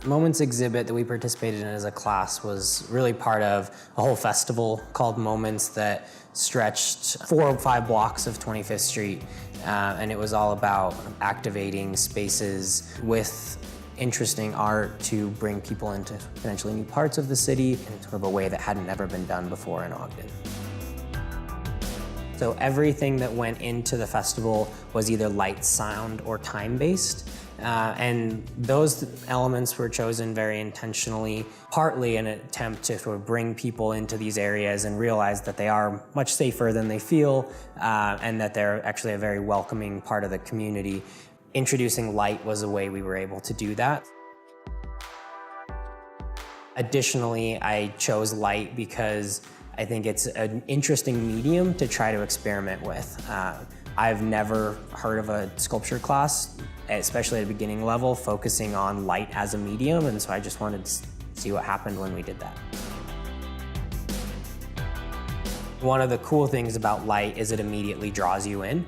Moments exhibit that we participated in as a class was really part of a whole festival called Moments that stretched 4 or 5 blocks of 25th Street. And it was all about activating spaces with interesting art to bring people into potentially new parts of the city in sort of a way that hadn't ever been done before in Ogden. So everything that went into the festival was either light, sound, or time-based. And those elements were chosen very intentionally, partly in an attempt to sort of bring people into these areas and realize that they are much safer than they feel, and that they're actually a very welcoming part of the community. Introducing light was a way we were able to do that. Additionally, I chose light because I think it's an interesting medium to try to experiment with. I've never heard of a sculpture class, especially at a beginning level, focusing on light as a medium, and so I just wanted to see what happened when we did that. One of the cool things about light is it immediately draws you in.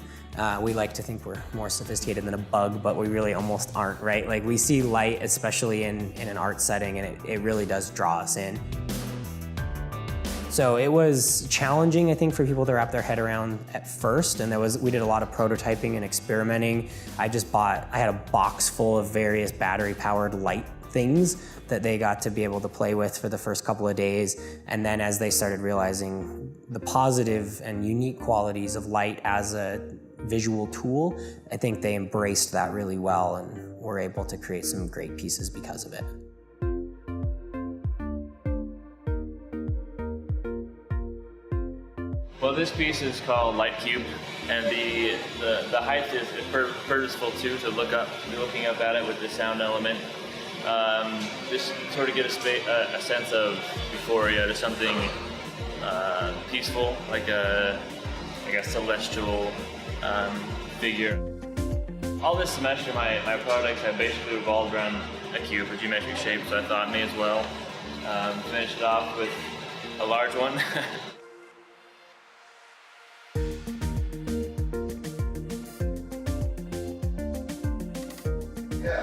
We like to think we're more sophisticated than a bug, but we really almost aren't, right? Like, we see light, especially in an art setting, and it really does draw us in. So it was challenging, I think, for people to wrap their head around at first, and we did a lot of prototyping and experimenting. I had a box full of various battery-powered light things that they got to be able to play with for the first couple of days. And then as they started realizing the positive and unique qualities of light as a visual tool, I think they embraced that really well and were able to create some great pieces because of it. Well, this piece is called Light Cube, and the height is purposeful too, to looking up at it with the sound element. Just sort of get a sense of euphoria, to something peaceful, like a celestial figure. All this semester, my projects have basically revolved around a cube, a geometric shape, so I thought may as well finish it off with a large one.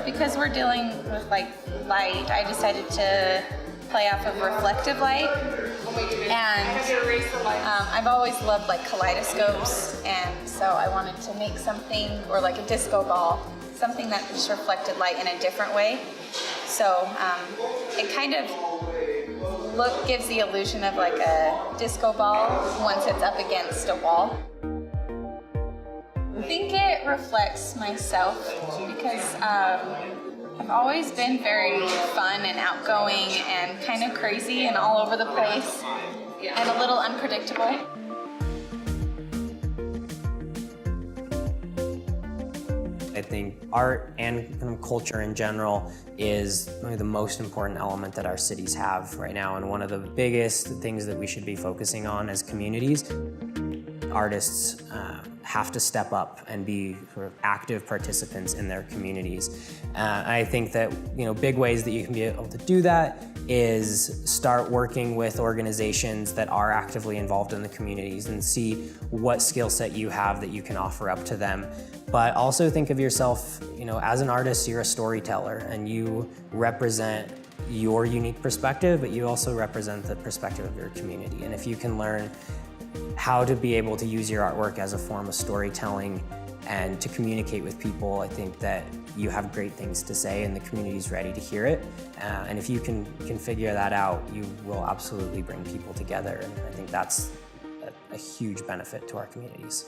Because we're dealing with light, I decided to play off of reflective light, and I've always loved kaleidoscopes, and so I wanted to make something, or like a disco ball, something that just reflected light in a different way. So it kind of gives the illusion of like a disco ball once it's up against a wall. I think it reflects myself because I've always been very fun and outgoing and kind of crazy and all over the place and a little unpredictable. I think art and kind of culture in general is really the most important element that our cities have right now, and one of the biggest things that we should be focusing on as communities. Artists have to step up and be sort of active participants in their communities. I think that big ways that you can be able to do that is start working with organizations that are actively involved in the communities and see what skill set you have that you can offer up to them. But also think of yourself, as an artist, you're a storyteller and you represent your unique perspective, but you also represent the perspective of your community. And if you can learn how to be able to use your artwork as a form of storytelling and to communicate with people, I think that you have great things to say and the community's ready to hear it. And if you can figure that out, you will absolutely bring people together. And I think that's a huge benefit to our communities.